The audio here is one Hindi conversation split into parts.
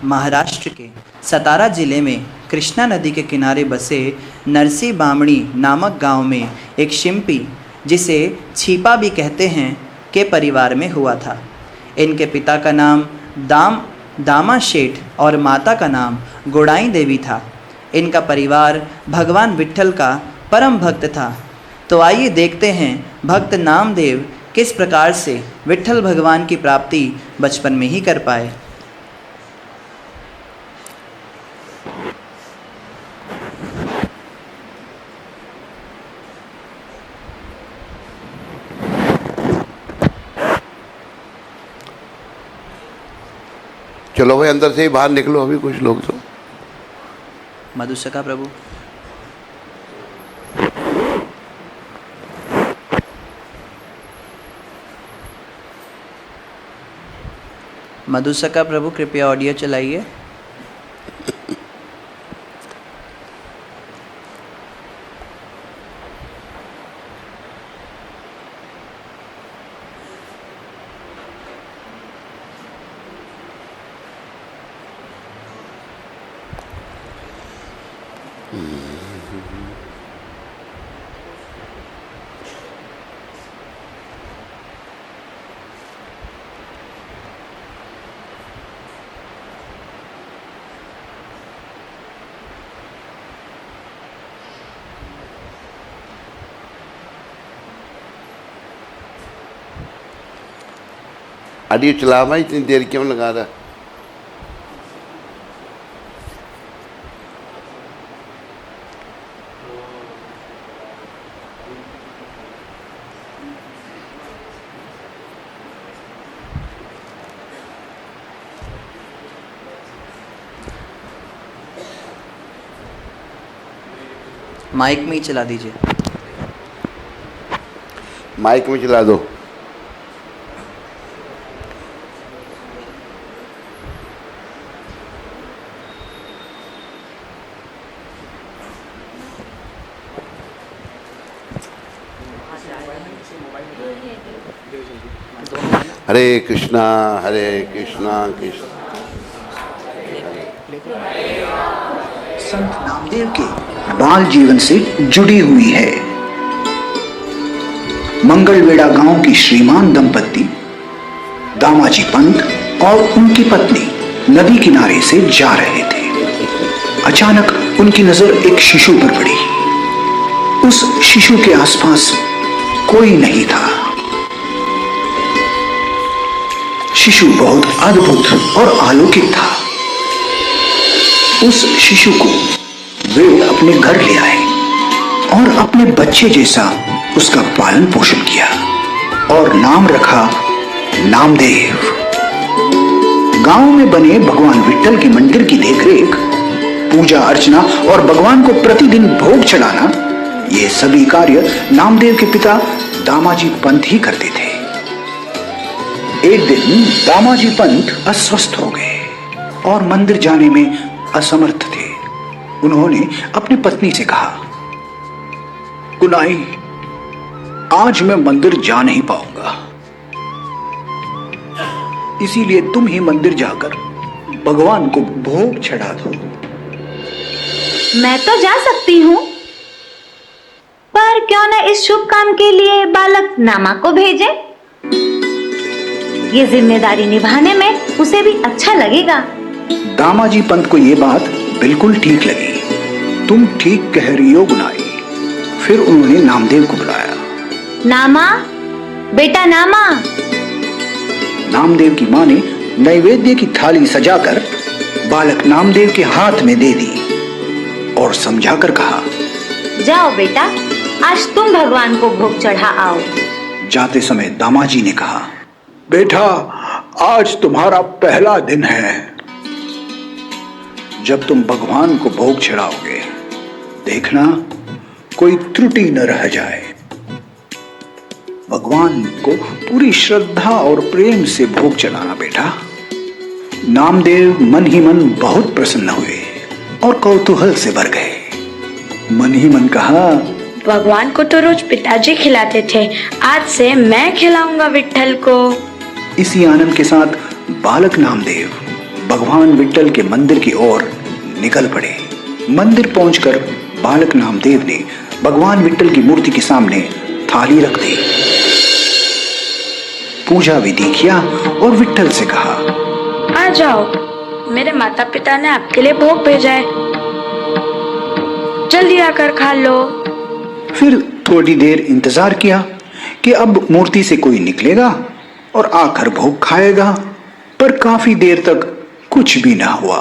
महाराष्ट्र के सतारा जिले में कृष्णा नदी के किनारे बसे नरसी बामणी नामक गांव में एक शिंपी, जिसे छिपा भी कहते हैं, के परिवार में हुआ था। इनके पिता का नाम दामा शेठ और माता का नाम गोड़ाई देवी था। इनका परिवार भगवान विट्ठल का परम भक्त था। तो आइए देखते हैं भक्त नामदेव किस प्रकार से विट्ठल भगवान की प्राप्ति बचपन में ही कर पाए। चलो भाई, अंदर से ही बाहर निकलो। अभी कुछ लोग तो मधुसका प्रभु, मधुसका प्रभु कृपया ऑडियो चलाइए। ऑडियो चला भाई, इतनी देर क्यों लगा रहा? माइक में ही चला दीजिए। माइक में चला दो। हरे कृष्णा कृष्णा। संत नामदेव के बाल जीवन से जुड़ी हुई है। मंगलवेड़ा गांव की श्रीमान दंपत्ति दामाजी पंत और उनकी पत्नी नदी किनारे से जा रहे थे। अचानक उनकी नजर एक शिशु पर पड़ी। उस शिशु के आसपास कोई नहीं था। शिशु बहुत अद्भुत और अलौकिक था। उस शिशु को वे अपने घर ले आए और अपने बच्चे जैसा उसका पालन पोषण किया और नाम रखा नामदेव। गांव में बने भगवान विट्ठल के मंदिर की देखरेख, पूजा अर्चना और भगवान को प्रतिदिन भोग चढ़ाना, ये सभी कार्य नामदेव के पिता दामाजी पंत ही करते थे। एक दिन दामाजी पंत अस्वस्थ हो गए और मंदिर जाने में असमर्थ थे। उन्होंने अपनी पत्नी से कहा, कुनाई, आज मैं मंदिर जा नहीं पाऊंगा, इसीलिए तुम ही मंदिर जाकर भगवान को भोग चढ़ा दो। मैं तो जा सकती हूँ, पर क्यों न इस शुभ काम के लिए बालक नामा को भेजें? ये जिम्मेदारी निभाने में उसे भी अच्छा लगेगा। दामाजी पंत को ये बात बिल्कुल ठीक लगी। तुम ठीक कह रही हो गुनाई। फिर उन्होंने नामदेव को बुलाया। नामा, बेटा नामा। नामदेव की माँ ने नैवेद्य की थाली सजाकर बालक नामदेव के हाथ में दे दी और समझाकर कहा, जाओ बेटा, आज तुम भगवान को भोग चढ़ा आओ। जाते समय दामाजी ने कहा, बेटा, आज तुम्हारा पहला दिन है। जब तुम भगवान को भोग चढ़ाओगे, देखना कोई त्रुटि न रह जाए। भगवान को पूरी श्रद्धा और प्रेम से भोग चढ़ाना बेटा। नामदेव मन ही मन बहुत प्रसन्न हुए और कौतूहल से भर गए। मन ही मन कहा, भगवान को तो रोज पिताजी खिलाते थे, आज से मैं खिलाऊंगा विट्ठल को। इसी आनंद के साथ बालक नामदेव भगवान विट्ठल के मंदिर की ओर निकल पड़े। मंदिर पहुंचकर बालक नामदेव ने भगवान विट्ठल की मूर्ति के सामने थाली रख दी, पूजा विधि किया और विट्ठल से कहा, आ जाओ, मेरे माता पिता ने आपके लिए भोग भेजा है, जल्दी आकर खा लो। फिर थोड़ी देर इंतजार किया कि अब मूर्ति से कोई निकलेगा और आकर भोग खाएगा, पर काफी देर तक कुछ भी ना हुआ।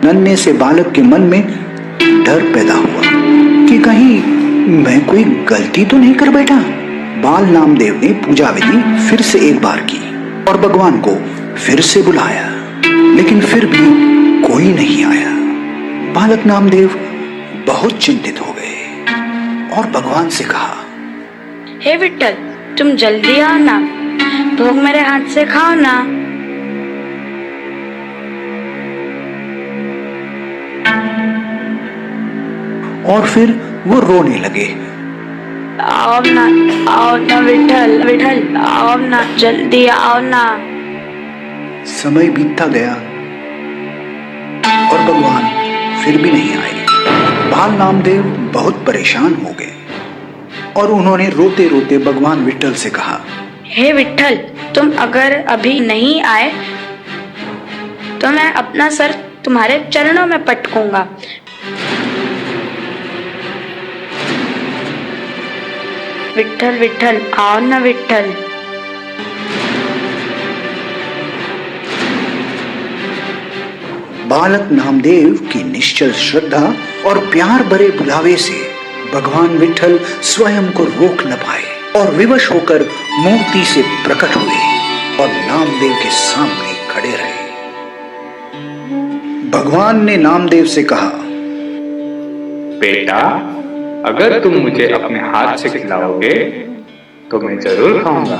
नन्हे से बालक के मन में डर पैदा हुआ कि कहीं मैं कोई गलती तो नहीं कर बैठा। बाल नामदेव ने पूजा विधि फिर से एक बार की और भगवान को फिर से बुलाया, लेकिन फिर भी कोई नहीं आया। बालक नामदेव बहुत चिंतित हो गए और भगवान से कहा, हे विट्ठल, तुम जल्दी आओ ना, भोग मेरे हाथ से खाओ ना। और फिर वो रोने लगे। आओ ना विट्ठल, विट्ठल आओ ना, जल्दी आओ ना। समय बीतता गया और भगवान फिर भी नहीं आए। बाल नामदेव बहुत परेशान हो गए और उन्होंने रोते रोते भगवान विट्ठल से कहा, हे विट्ठल, तुम अगर अभी नहीं आए तो मैं अपना सर तुम्हारे चरणों में पटकूंगा। विट्ठल, विट्ठल आओ ना विट्ठल। बालक नामदेव की निश्चल श्रद्धा और प्यार भरे बुलावे से भगवान विट्ठल स्वयं को रोक न पाए और विवश होकर मूर्ति से प्रकट हुए और नामदेव के सामने खड़े रहे। भगवान ने नामदेव से कहा, बेटा, अगर तुम मुझे अपने हाथ से खिलाओगे तो मैं जरूर खाऊंगा।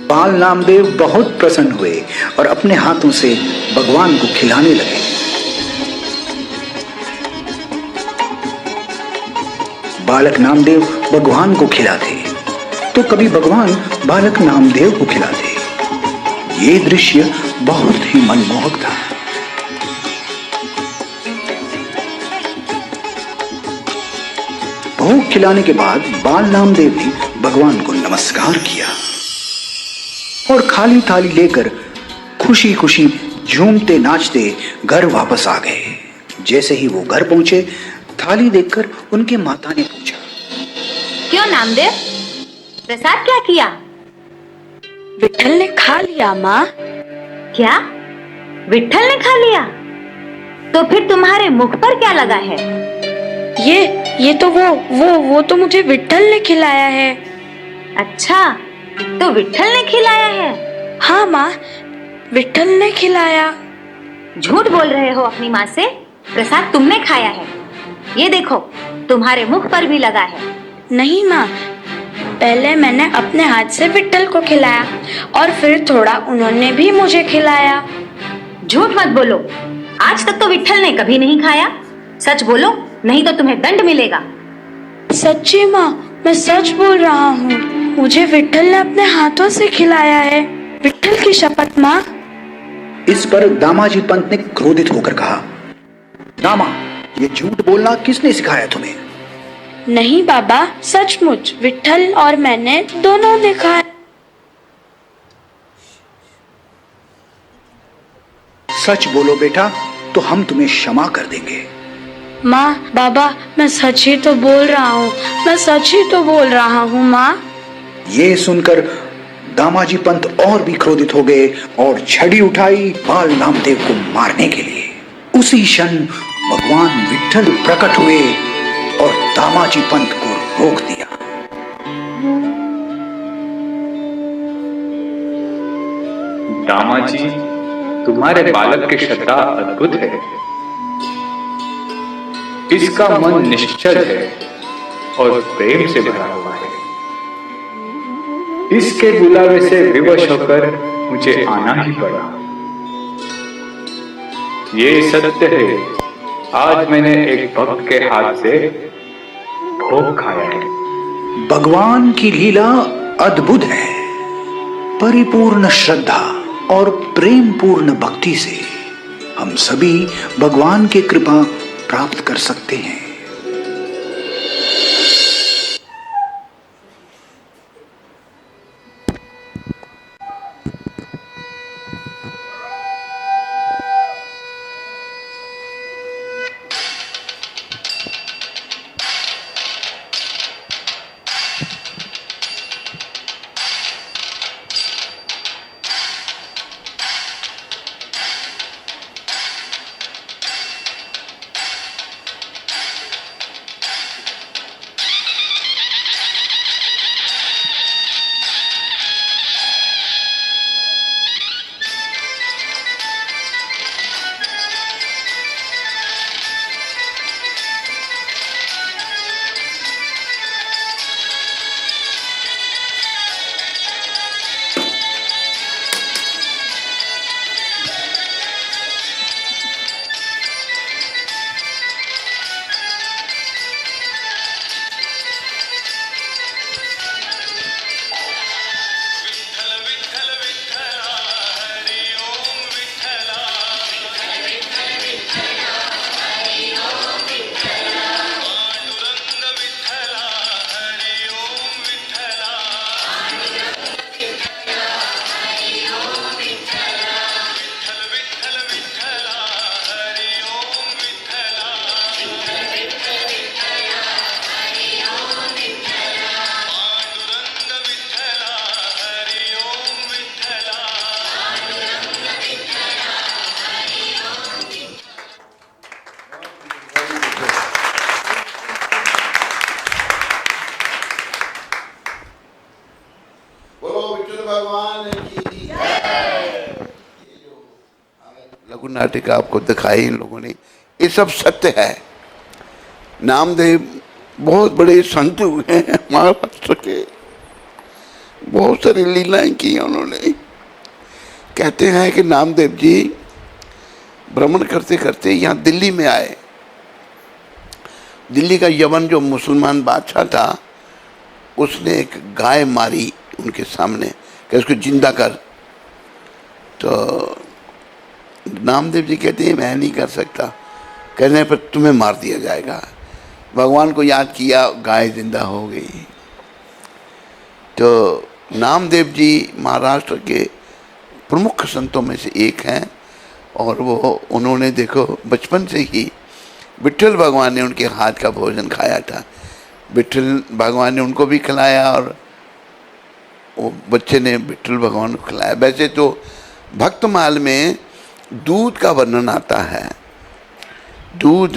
बाल नामदेव बहुत प्रसन्न हुए और अपने हाथों से भगवान को खिलाने लगे। बालक नामदेव भगवान को खिलाते तो कभी भगवान बालक नामदेव को खिलाते। ये दृश्य बहुत ही मनमोहक था। भोग खिलाने के बाद बाल नामदेव ने भगवान को नमस्कार किया और खाली थाली लेकर खुशी खुशी झूमते नाचते घर वापस आ गए। जैसे ही वो घर पहुंचे, थाली देखकर उनके माता ने पूछा, क्यों नामदेव, प्रसाद क्या किया? विट्ठल ने खा लिया माँ। क्या? विट्ठल ने खा लिया? तो फिर तुम्हारे मुख पर क्या लगा है? ये तो वो तो मुझे विट्ठल ने खिलाया है। अच्छा, तो विट्ठल ने खिलाया है? हाँ माँ, विट्ठल ने खिलाया। झूठ बोल रहे हो अपनी माँ से। प्रसाद तुमने खाया है, ये देखो तुम्हारे मुख पर भी लगा है। नहीं माँ, पहले मैंने अपने हाथ से विट्ठल को खिलाया और फिर थोड़ा उन्होंने भी मुझे खिलाया। झूठ मत बोलो, आज तक तो विट्ठल ने कभी नहीं खाया। सच बोलो, नहीं तो तुम्हें दंड मिलेगा। सच्ची माँ, मैं सच बोल रहा हूँ, मुझे विट्ठल ने अपने हाथों से खिलाया है। विट्ठल की शपथ माँ। इस पर दामाजी पंत ने क्रोधित होकर कहा, दामा, ये झूठ बोलना किसने सिखाया तुम्हें? नहीं बाबा, सचमुच विट्ठल और मैंने दोनों ने खाया। सच बोलो बेटा, तो हम तुम्हें क्षमा कर देंगे। माँ, बाबा, मैं सच ही तो बोल रहा हूँ, मैं सच ही तो बोल रहा हूँ माँ। ये सुनकर दामाजी पंत और भी क्रोधित हो गए और छड़ी उठाई बाल नामदेव को मारने के लिए। उसी क्षण भगवान विट्ठल प्रकट हुए और दामाजी पंत को रोक दिया। दामाजी, तुम्हारे बालक की श्रद्धा अद्भुत है। इसका मन निश्चल है और प्रेम से भरा हुआ है। इसके बुलावे से विवश होकर मुझे आना ही पड़ा। ये सत्य है, आज मैंने एक भक्त के हाथ से भोग खाया है। भगवान की लीला अद्भुत है। परिपूर्ण श्रद्धा और प्रेम पूर्ण भक्ति से हम सभी भगवान की कृपा प्राप्त कर सकते हैं। लघु नाटिका आपको दिखाई इन लोगों ने, ये सब सत्य है। नामदेव बहुत बड़े संत हुए हैं महाराष्ट्र के, बहुत सारी लीलाएं की उन्होंने। कहते हैं कि नामदेव जी भ्रमण करते करते यहाँ दिल्ली में आए। दिल्ली का यवन जो मुसलमान बादशाह था, उसने एक गाय मारी उनके सामने कि उसको जिंदा कर। तो नामदेव जी कहते हैं मैं नहीं कर सकता, कहने पर तुम्हें मार दिया जाएगा। भगवान को याद किया, गाय जिंदा हो गई। तो नामदेव जी महाराष्ट्र के प्रमुख संतों में से एक हैं, और वो उन्होंने देखो बचपन से ही विट्ठल भगवान ने उनके हाथ का भोजन खाया था। विट्ठल भगवान ने उनको भी खिलाया और वो बच्चे ने विट्ठल भगवान को खिलाया। वैसे तो भक्तमाल में दूध का वर्णन आता है, दूध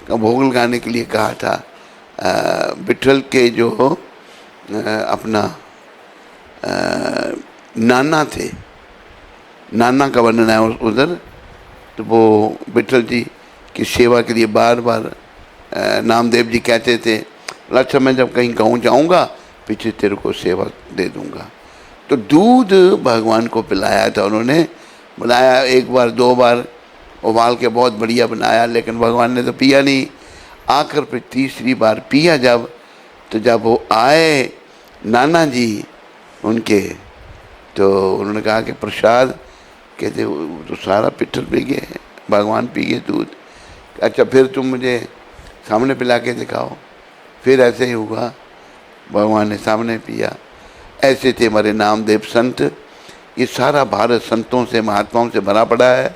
का भोग लगाने के लिए कहा था। विट्ठल के जो अपना नाना थे, नाना का वर्णन है उधर। तो वो विट्ठल जी की सेवा के लिए बार बार नामदेव जी कहते थे, अच्छा मैं जब कहीं गाँव जाऊँगा पीछे तेरे को सेवा दे दूँगा। तो दूध भगवान को पिलाया था उन्होंने। बनाया एक बार दो बार उबाल के बहुत बढ़िया बनाया, लेकिन भगवान ने तो पिया नहीं। आकर फिर तीसरी बार पिया जब वो आए नाना जी उनके, तो उन्होंने कहा कि प्रसाद, कहते तो सारा पिट्ठल पी गए, भगवान पी गए दूध। अच्छा फिर तुम मुझे सामने पिला के दिखाओ। फिर ऐसे ही हुआ, भगवान ने सामने पिया। ऐसे थे हमारे नामदेव संत। ये सारा भारत संतों से महात्माओं से भरा पड़ा है,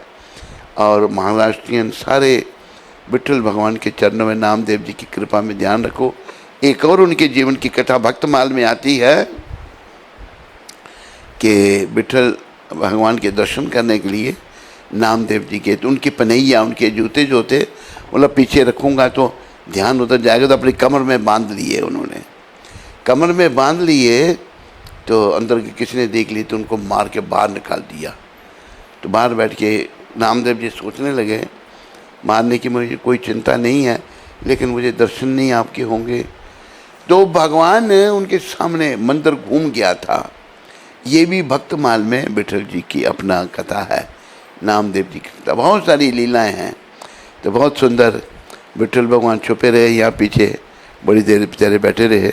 और महाराष्ट्रियन सारे विट्ठल भगवान के चरणों में नामदेव जी की कृपा में ध्यान रखो। एक और उनके जीवन की कथा भक्तमाल में आती है कि विट्ठल भगवान के दर्शन करने के लिए नामदेव जी के, तो उनकी पनैया, उनके जूते जो थे, मतलब पीछे रखूँगा तो ध्यान उधर जाएगा, तो अपनी कमर में बांध लिए उन्होंने। कमर में बांध लिए तो अंदर के किसी ने देख ली तो उनको मार के बाहर निकाल दिया। तो बाहर बैठ के नामदेव जी सोचने लगे, मारने की मुझे कोई चिंता नहीं है, लेकिन मुझे दर्शन नहीं आपके होंगे। तो भगवान उनके सामने मंदिर घूम गया था। ये भी भक्तमाल में विट्ठल जी की अपना कथा है, नामदेव जी की कथा। बहुत सारी लीलाएं हैं। तो बहुत सुंदर विट्ठल भगवान छुपे रहे यहाँ पीछे, बड़ी देर बेचारे बैठे रहे,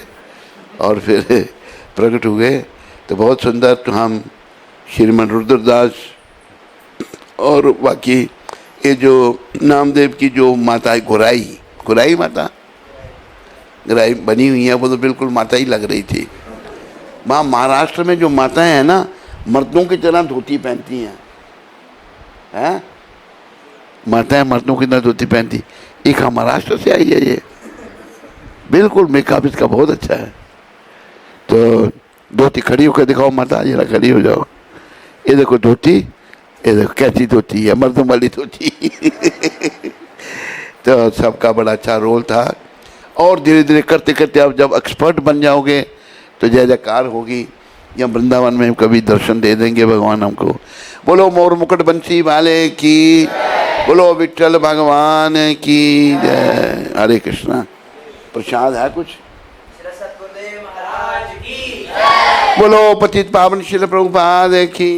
और फिर प्रकट हुए। तो बहुत सुंदर। तो हम श्रीमन रुद्रदास और बाकी ये जो नामदेव की जो माता है गुराई माता ग्राही बनी हुई है, वो तो बिल्कुल माता ही लग रही थी। वहाँ महाराष्ट्र में जो माताएं हैं ना, मर्दों की तरह धोती पहनती हैं, माताएं मर्दों की तरह धोती पहनती। एक महाराष्ट्र से आई है ये, बिल्कुल मेकअप इसका बहुत अच्छा है। तो धोती खड़ी होकर दिखाओ माता, जरा खड़ी हो जाओ। ये देखो धोती, ये देखो कैसी धोती है, मर्दों वाली धोती। तो सबका बड़ा अच्छा रोल था। और धीरे धीरे करते करते आप जब एक्सपर्ट बन जाओगे तो जय जयकार होगी। या वृंदावन में कभी दर्शन दे देंगे भगवान हमको। बोलो मोर मुकुट बंसी वाले की, बोलो विठल भगवान की जय। हरे कृष्णा। प्रसाद है कुछ? बोलो पतित पावन श्रील प्रभुपाद की।